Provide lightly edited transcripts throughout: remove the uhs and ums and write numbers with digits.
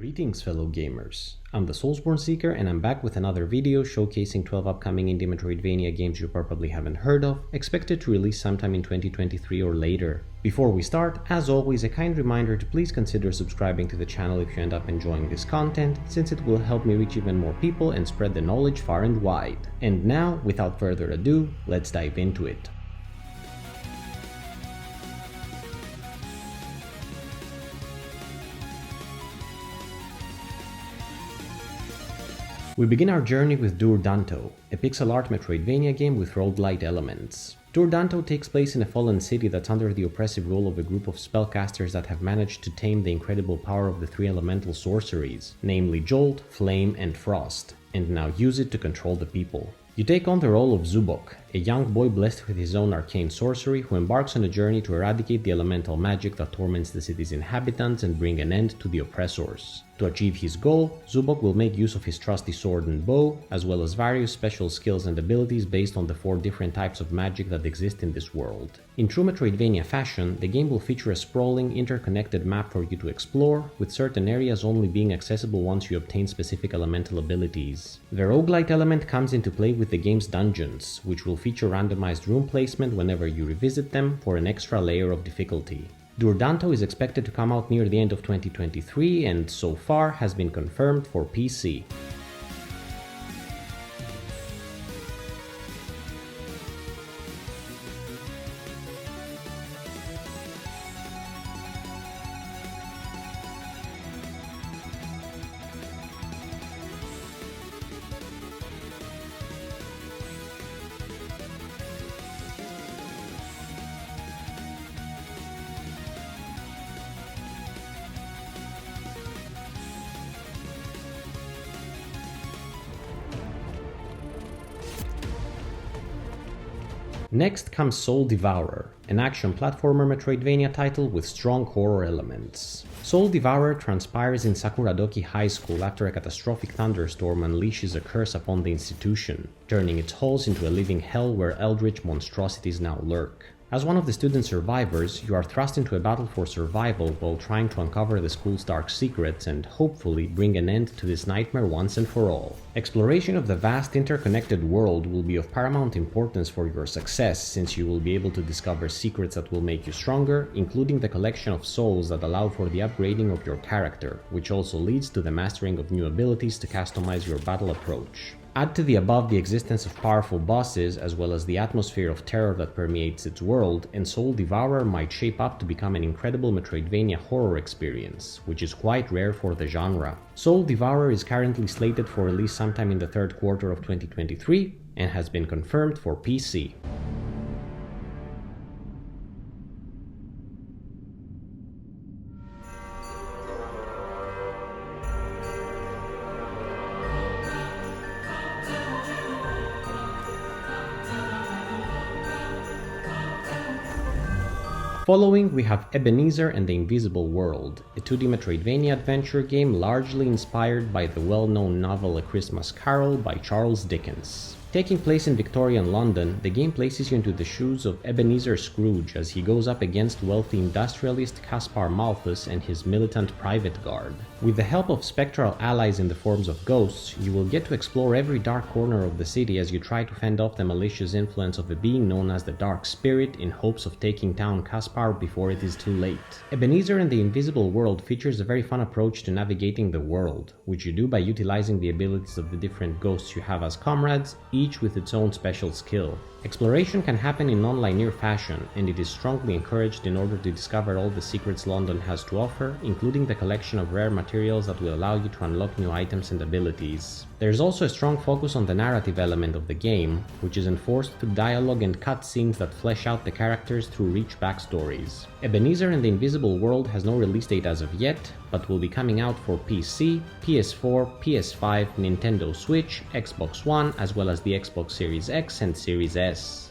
Greetings fellow gamers, I'm the Soulsborne Seeker and I'm back with another video showcasing 12 upcoming indie Metroidvania games you probably haven't heard of, expected to release sometime in 2023 or later. Before we start, as always, a kind reminder to please consider subscribing to the channel if you end up enjoying this content, since it will help me reach even more people and spread the knowledge far and wide. And now, without further ado, let's dive into it. We begin our journey with DurDanto, a pixel art Metroidvania game with roguelite elements. DurDanto takes place in a fallen city that's under the oppressive rule of a group of spellcasters that have managed to tame the incredible power of the three elemental sorceries, namely Jolt, Flame, and Frost, and now use it to control the people. You take on the role of Zubok, a young boy blessed with his own arcane sorcery who embarks on a journey to eradicate the elemental magic that torments the city's inhabitants and bring an end to the oppressors. To achieve his goal, Zubok will make use of his trusty sword and bow, as well as various special skills and abilities based on the 4 different types of magic that exist in this world. In true Metroidvania fashion, the game will feature a sprawling, interconnected map for you to explore, with certain areas only being accessible once you obtain specific elemental abilities. The roguelite element comes into play with the game's dungeons, which will feature randomized room placement whenever you revisit them for an extra layer of difficulty. DurDanto is expected to come out near the end of 2023 and so far has been confirmed for PC. Next comes Soul Devourer, an action platformer Metroidvania title with strong horror elements. Soul Devourer transpires in Sakuradoki High School after a catastrophic thunderstorm unleashes a curse upon the institution, turning its halls into a living hell where eldritch monstrosities now lurk. As one of the student survivors, you are thrust into a battle for survival while trying to uncover the school's dark secrets and hopefully bring an end to this nightmare once and for all. Exploration of the vast interconnected world will be of paramount importance for your success, since you will be able to discover secrets that will make you stronger, including the collection of souls that allow for the upgrading of your character, which also leads to the mastering of new abilities to customize your battle approach. Add to the above the existence of powerful bosses, as well as the atmosphere of terror that permeates its world, and Soul Devourer might shape up to become an incredible Metroidvania horror experience, which is quite rare for the genre. Soul Devourer is currently slated for release sometime in the third quarter of 2023, and has been confirmed for PC. Following, we have Ebenezer and the Invisible World, a 2D Metroidvania adventure game largely inspired by the well-known novel A Christmas Carol by Charles Dickens. Taking place in Victorian London, the game places you into the shoes of Ebenezer Scrooge as he goes up against wealthy industrialist Caspar Malthus and his militant private guard. With the help of spectral allies in the forms of ghosts, you will get to explore every dark corner of the city as you try to fend off the malicious influence of a being known as the Dark Spirit in hopes of taking down Caspar before it is too late. Ebenezer and the Invisible World features a very fun approach to navigating the world, which you do by utilizing the abilities of the different ghosts you have as comrades, each with its own special skill. Exploration can happen in non-linear fashion, and it is strongly encouraged in order to discover all the secrets London has to offer, including the collection of rare materials that will allow you to unlock new items and abilities. There is also a strong focus on the narrative element of the game, which is enforced through dialogue and cutscenes that flesh out the characters through rich backstories. Ebenezer and the Invisible World has no release date as of yet, but will be coming out for PC, PS4, PS5, Nintendo Switch, Xbox One, as well as the Xbox Series X and Series S.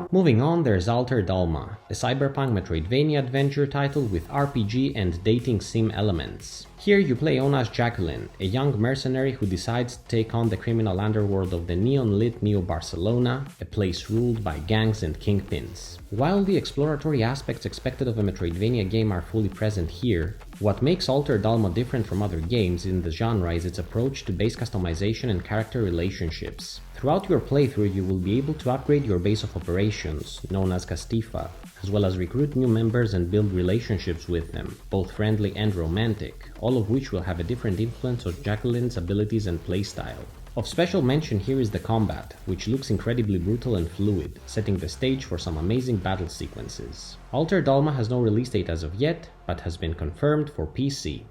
Moving on, there's Altered Alma, a cyberpunk Metroidvania adventure title with RPG and dating sim elements. Here you play Ona's Jacqueline, a young mercenary who decides to take on the criminal underworld of the neon-lit Neo-Barcelona, a place ruled by gangs and kingpins. While the exploratory aspects expected of a Metroidvania game are fully present here, what makes Altered Alma different from other games in the genre is its approach to base customization and character relationships. Throughout your playthrough you will be able to upgrade your base of operations, known as Castifa, as well as recruit new members and build relationships with them, both friendly and romantic, all of which will have a different influence on Jacqueline's abilities and playstyle. Of special mention here is the combat, which looks incredibly brutal and fluid, setting the stage for some amazing battle sequences. Altered Alma has no release date as of yet, but has been confirmed for PC.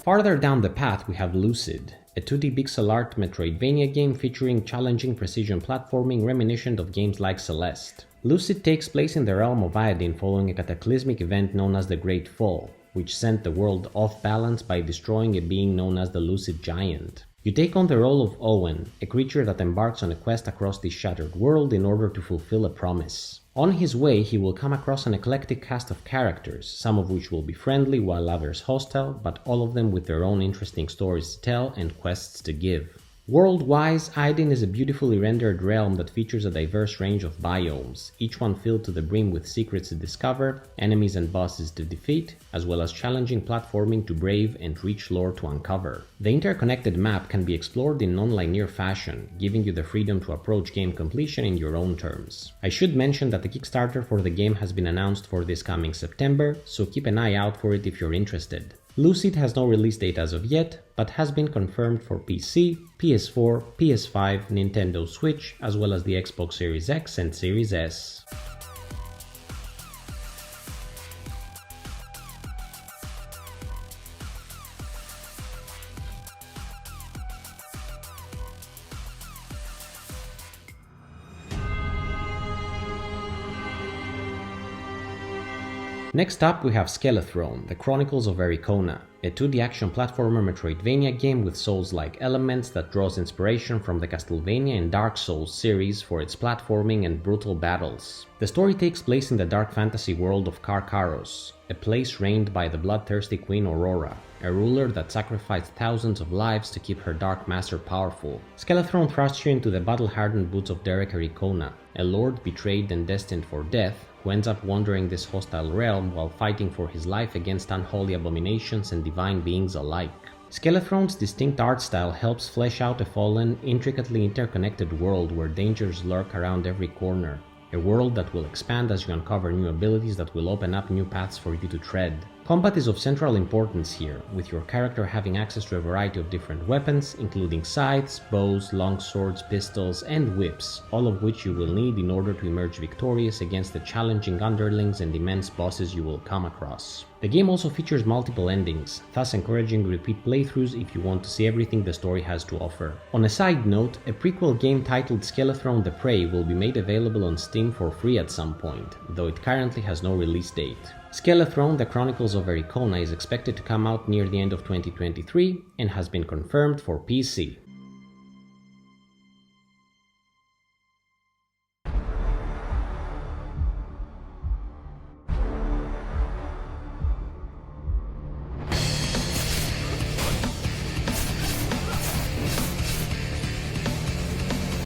Farther down the path we have Lucid, a 2D pixel art Metroidvania game featuring challenging precision platforming reminiscent of games like Celeste. Lucid takes place in the realm of Iodine following a cataclysmic event known as the Great Fall, which sent the world off balance by destroying a being known as the Lucid Giant. You take on the role of Owen, a creature that embarks on a quest across this shattered world in order to fulfill a promise. On his way, he will come across an eclectic cast of characters, some of which will be friendly while others hostile, but all of them with their own interesting stories to tell and quests to give. World-wise, Aydin is a beautifully rendered realm that features a diverse range of biomes, each one filled to the brim with secrets to discover, enemies and bosses to defeat, as well as challenging platforming to brave and rich lore to uncover. The interconnected map can be explored in non-linear fashion, giving you the freedom to approach game completion in your own terms. I should mention that the Kickstarter for the game has been announced for this coming September, so keep an eye out for it if you're interested. Lucid has no release date as of yet, but has been confirmed for PC, PS4, PS5, Nintendo Switch, as well as the Xbox Series X and Series S. Next up we have Skelethrone, the Chronicles of Ericona, a 2D action platformer Metroidvania game with Souls-like elements that draws inspiration from the Castlevania and Dark Souls series for its platforming and brutal battles. The story takes place in the dark fantasy world of Karkaros, a place reigned by the bloodthirsty Queen Aurora, a ruler that sacrificed thousands of lives to keep her dark master powerful. Skelethrone thrusts you into the battle-hardened boots of Derek Ericona, a lord betrayed and destined for death, who ends up wandering this hostile realm while fighting for his life against unholy abominations and divine beings alike. Skelethrone's distinct art style helps flesh out a fallen, intricately interconnected world where dangers lurk around every corner. A world that will expand as you uncover new abilities that will open up new paths for you to tread. Combat is of central importance here, with your character having access to a variety of different weapons, including scythes, bows, longswords, pistols, and whips, all of which you will need in order to emerge victorious against the challenging underlings and immense bosses you will come across. The game also features multiple endings, thus encouraging repeat playthroughs if you want to see everything the story has to offer. On a side note, a prequel game titled Skelethrone the Prey will be made available on Steam for free at some point, though it currently has no release date. Skelethrone, the Chronicles of Ericona is expected to come out near the end of 2023 and has been confirmed for PC.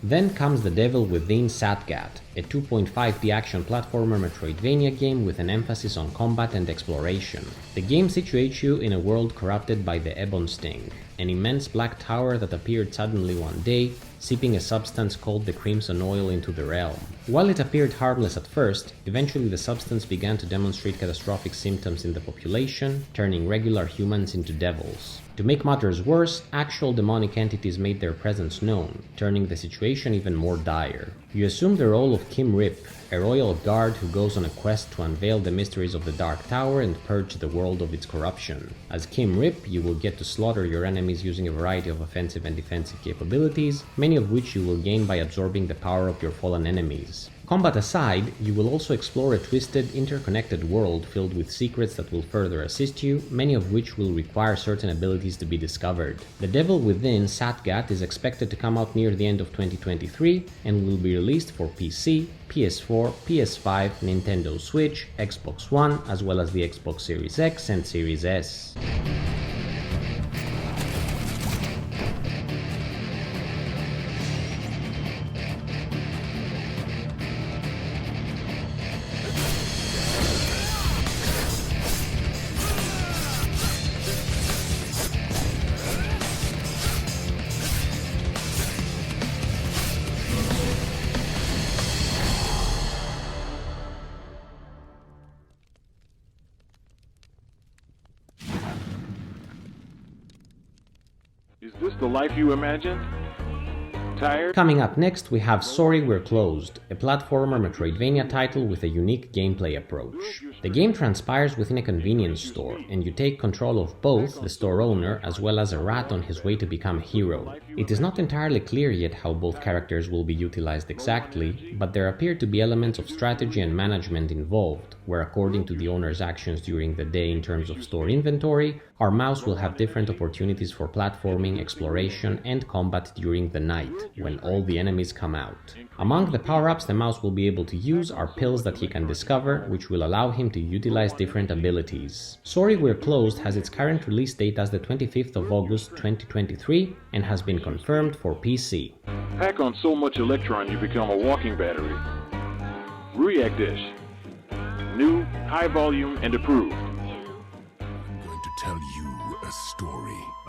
Then comes The Devil Within Satgat, a 2.5D action platformer Metroidvania game with an emphasis on combat and exploration. The game situates you in a world corrupted by the Ebon Sting, an immense black tower that appeared suddenly one day, seeping a substance called the Crimson Oil into the realm. While it appeared harmless at first, eventually the substance began to demonstrate catastrophic symptoms in the population, turning regular humans into devils. To make matters worse, actual demonic entities made their presence known, turning the situation even more dire. You assume the role of Kim Rip, a royal guard who goes on a quest to unveil the mysteries of the Dark Tower and purge the world of its corruption. As Kim Rip, you will get to slaughter your enemies using a variety of offensive and defensive capabilities, many of which you will gain by absorbing the power of your fallen enemies. Combat aside, you will also explore a twisted, interconnected world filled with secrets that will further assist you, many of which will require certain abilities to be discovered. The Devil Within Satgat is expected to come out near the end of 2023 and will be released for PC, PS4, PS5, Nintendo Switch, Xbox One, as well as the Xbox Series X and Series S. Is this the life you imagined? Tired? Coming up next, we have Sorry We're Closed, a platformer Metroidvania title with a unique gameplay approach. The game transpires within a convenience store, and you take control of both the store owner as well as a rat on his way to become a hero. It is not entirely clear yet how both characters will be utilized exactly, but there appear to be elements of strategy and management involved, where according to the owner's actions during the day in terms of store inventory, our mouse will have different opportunities for platforming, exploration, and combat during the night, when all the enemies come out. Among the power-ups the mouse will be able to use are pills that he can discover, which will allow him to utilize different abilities. Sorry We're Closed has its current release date as the 25th of August 2023 and has been confirmed for PC. Pack on so much electron you become a walking battery. React Dish. New, high volume, and approved. I'm going to tell you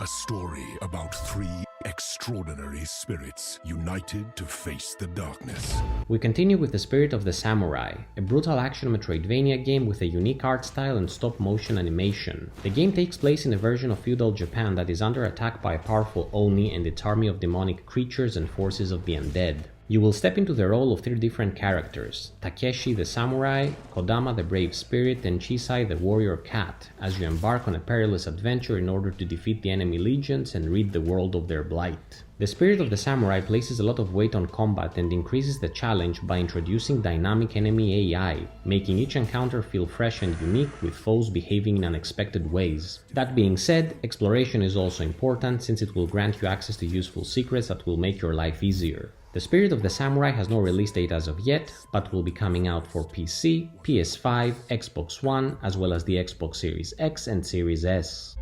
a story about three extraordinary spirits united to face the darkness. We continue with The Spirit of the Samurai, a brutal action Metroidvania game with a unique art style and stop-motion animation. The game takes place in a version of feudal Japan that is under attack by a powerful Oni and its army of demonic creatures and forces of the undead. You will step into the role of three different characters, Takeshi the Samurai, Kodama the Brave Spirit, and Chisai the Warrior Cat, as you embark on a perilous adventure in order to defeat the enemy legions and rid the world of their blight. The Spirit of the Samurai places a lot of weight on combat and increases the challenge by introducing dynamic enemy AI, making each encounter feel fresh and unique with foes behaving in unexpected ways. That being said, exploration is also important since it will grant you access to useful secrets that will make your life easier. The Spirit of the Samurai has no release date as of yet, but will be coming out for PC, PS5, Xbox One, as well as the Xbox Series X and Series S.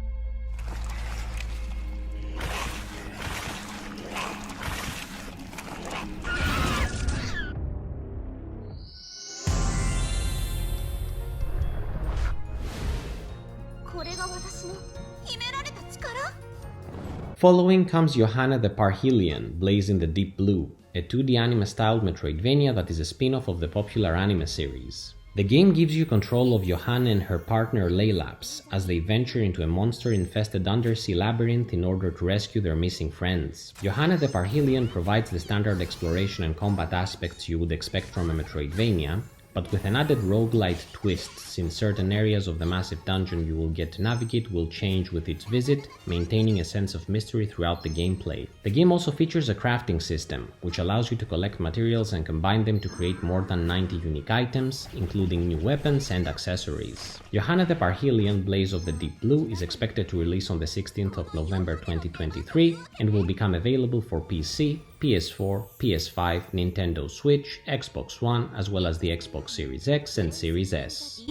Following comes Yohane the Parhelion, blazing the Deepblue, a 2D anime-styled Metroidvania that is a spin-off of the popular anime series. The game gives you control of Yohane and her partner Laylaps as they venture into a monster-infested undersea labyrinth in order to rescue their missing friends. Yohane the Parhelion provides the standard exploration and combat aspects you would expect from a Metroidvania, but with an added roguelite twist, since certain areas of the massive dungeon you will get to navigate will change with each visit, maintaining a sense of mystery throughout the gameplay. The game also features a crafting system, which allows you to collect materials and combine them to create more than 90 unique items, including new weapons and accessories. Yohane the Parhelion Blaze of the Deepblue is expected to release on the 16th of November 2023 and will become available for PC, PS4, PS5, Nintendo Switch, Xbox One, as well as the Xbox Series X and Series S.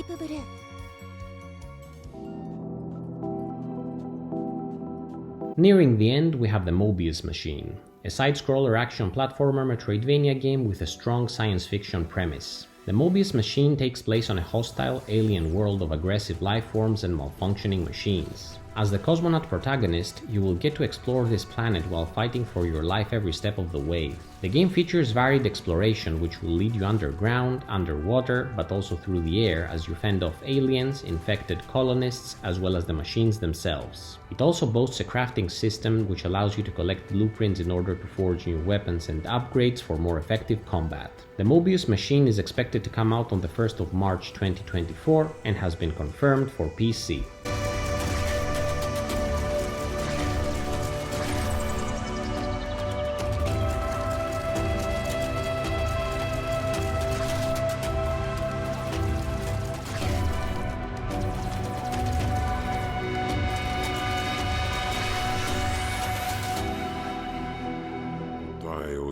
Nearing the end, we have the Mobius Machine, a side-scroller action platformer Metroidvania game with a strong science fiction premise. The Mobius Machine takes place on a hostile alien world of aggressive life forms and malfunctioning machines. As the cosmonaut protagonist, you will get to explore this planet while fighting for your life every step of the way. The game features varied exploration which will lead you underground, underwater, but also through the air as you fend off aliens, infected colonists, as well as the machines themselves. It also boasts a crafting system which allows you to collect blueprints in order to forge new weapons and upgrades for more effective combat. The Mobius Machine is expected to come out on the 1st of March 2024 and has been confirmed for PC.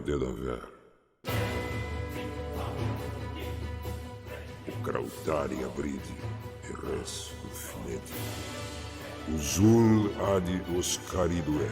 Devourer. O Krautari abride, Eres Infinite. Uzul Adi Oscaridue.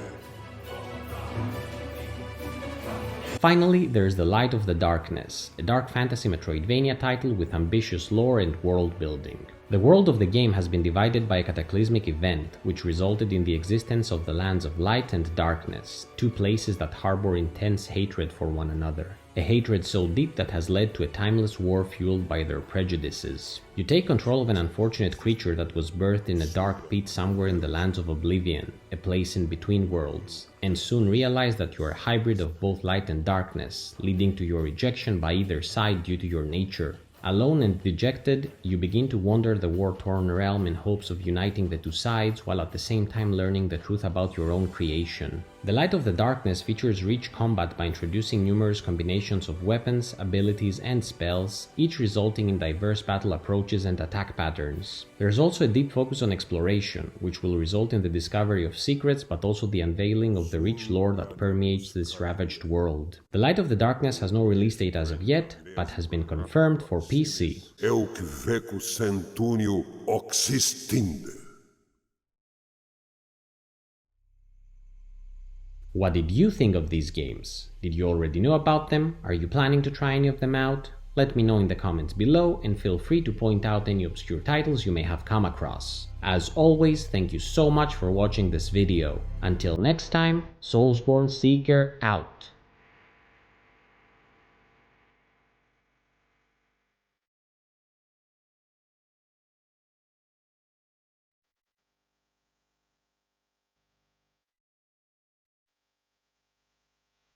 Finally, there's The Light of the Darkness, a dark fantasy Metroidvania title with ambitious lore and world building. The world of the game has been divided by a cataclysmic event, which resulted in the existence of the lands of light and darkness, two places that harbor intense hatred for one another. A hatred so deep that has led to a timeless war fueled by their prejudices. You take control of an unfortunate creature that was birthed in a dark pit somewhere in the lands of Oblivion, a place in between worlds, and soon realize that you are a hybrid of both light and darkness, leading to your rejection by either side due to your nature. Alone and dejected, you begin to wander the war-torn realm in hopes of uniting the two sides, while at the same time learning the truth about your own creation. The Light of the Darkness features rich combat by introducing numerous combinations of weapons, abilities, and spells, each resulting in diverse battle approaches and attack patterns. There's also a deep focus on exploration, which will result in the discovery of secrets but also the unveiling of the rich lore that permeates this ravaged world. The Light of the Darkness has no release date as of yet, but has been confirmed for PC. Eu que veco centúnio oxistinde. What did you think of these games? Did you already know about them? Are you planning to try any of them out? Let me know in the comments below, and feel free to point out any obscure titles you may have come across. As always, thank you so much for watching this video. Until next time, Soulsborne Seeker out.